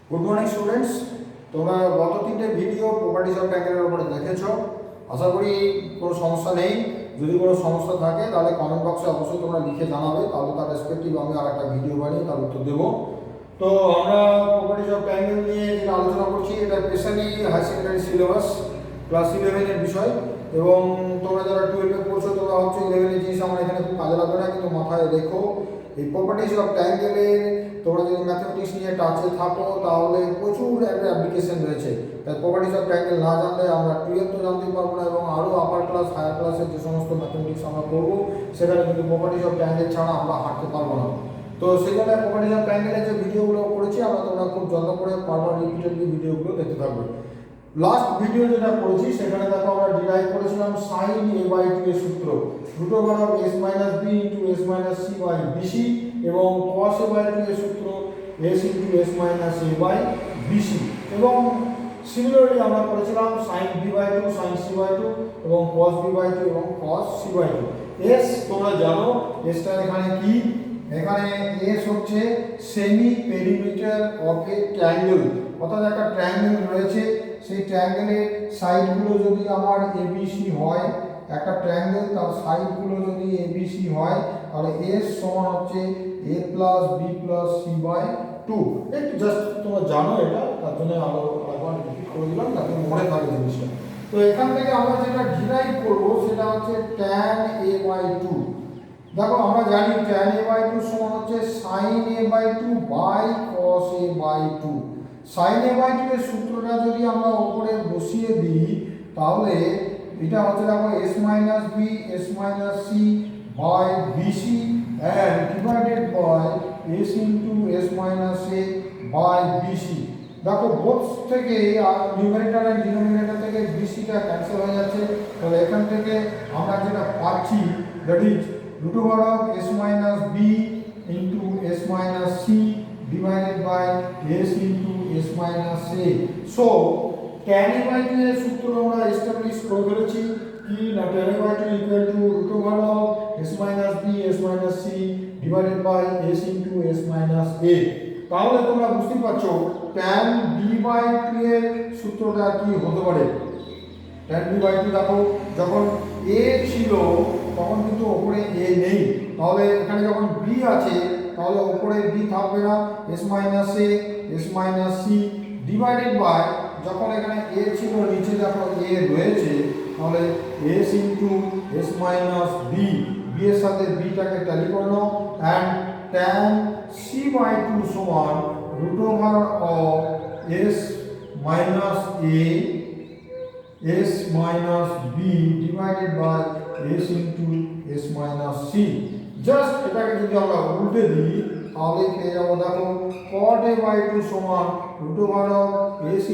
Good morning students, তোমরা গত তিনটে ভিডিও প্রপার্টিজ অফ ট্রায়াঙ্গেলের উপরে দেখেছো। আশা করি কোনো সমস্যা নেই। যদি কোনো সমস্যা থাকে তাহলে কমেন্ট বক্সে অবশ্যই তোমরা লিখে জানাবে, তাহলে তার রেসপেক্টিভ আমি আর একটা ভিডিও বানিয়ে তার উত্তর দেবো। তো আমরা প্রপার্টিজ অফ ট্রায়াঙ্গেল নিয়ে যেটা আলোচনা করছি এটা specially higher secondary syllabus class 11-এর বিষয়, এবং তোমরা যারা 12-এ পড়ছো তোমরা হচ্ছে 11-এর জিনিস আমার এখানে খুব কাজে লাগবে না, কিন্তু মাথায় রেখো এই প্রপার্টিজ অফ ট্রায়াঙ্গেলের তোমরা যদি ম্যাথমেটিক্স নিয়ে টাচে থাকো তাহলে প্রচুর একটা অ্যাপ্লিকেশন রয়েছে। তাই প্রপার্টিজ অফ ট্রায়াঙ্গেল না জানলে আমরা 12 তো জানতেই পারবো না, এবং আরও আপার ক্লাস হায়ার ক্লাসের যে সমস্ত ম্যাথমেটিক্স আমরা করবো সেখানে কিন্তু প্রপার্টিজ অফ ট্রায়াঙ্গেল ছাড়া আমরা হাঁটতে পারবো না। তো সেই জন্য প্রপার্টিজ অফ ট্রায়াঙ্গেলের যে ভিডিওগুলো করেছি আমরা তোমরা খুব যত্ন করে বারবার রিপিটেডলি ভিডিওগুলো দেখতে থাকবে। লাস্ট ভিডিও যেটা করেছি সেখানে দেখো আমরা ডিরাইভ করেছিলাম sin a/2 এর সূত্র s - b s - c by bc, এবং cos a/2 এর সূত্র s - a/bc, এবং সিমিলারলি আমরা করেছিলাম sin b/2 sin c/2 এবং cos b/2 এবং cos c/2। s তোমরা জানো এসটা এখানে কি, এখানে s হচ্ছে semi perimeter of a triangle, অর্থাৎ একটা ট্রায়াঙ্গেল রয়েছে, সেই ট্রায়াঙ্গেলের সাইডগুলো যদি আমার এবিসি হয়, একটা ট্রায়াঙ্গেল তার সাইডগুলো যদি এবিসি হয় তাহলে এস সমান হচ্ছে a plus B plus C by 2। একটু জাস্ট তোমরা জানো এটা, তার জন্য আবার রিপিট করে দিলাম যাতে মনে থাকে জিনিসটা। তো এখান থেকে আমরা যেটা ডিরাইভ করবো সেটা হচ্ছে tan a/2। দেখো আমরা জানি tan a/2 সমান হচ্ছে sin a/2 by cos a/2। sin a/2 এর সূত্রটা যদি আমরা উপরে বসিয়ে দিই তাহলে এটা হচ্ছে দেখো s - b s - c by bc and divided by s into s - a by bc। দেখো বোথ থেকে নিউমারেটর আর ডিনোমিনেটর থেকে bc টা ক্যান্সেল হয়ে যাচ্ছে, তাহলে এখান থেকে আমরা যেটা পাচ্ছি that is √s - b into s - c divided by s into s minus a। So tan a/2 এর সূত্র আমরা এস্টাবলিশ করে ফেলেছি কি না, tan a/2 equal to √s - b s - c divided by s into s minus a। তাহলে তোমরা বুঝতে পারছো tan b/2 এর সূত্রটা কি হতে পারে। tan b/2 দেখো যখন a ছিল তখন কিন্তু উপরে a নেই, তাহলে এখানে যখন b আছে তাহলে উপরে b থাকবে না, s - a s - c divided by যখন এখানে a ছিল নিচে দেখো a রয়েছে তাহলে s into s minus b, b এর সাথে b টাকে ট্যালি করে নাও, and tan c/2 সমান √s minus a s minus b divided by s into s minus c। Just এটাকে যদি আমরা উল্টে দিই তাহলে পেয়ে যাবো দেখো cot a/2 সমান √s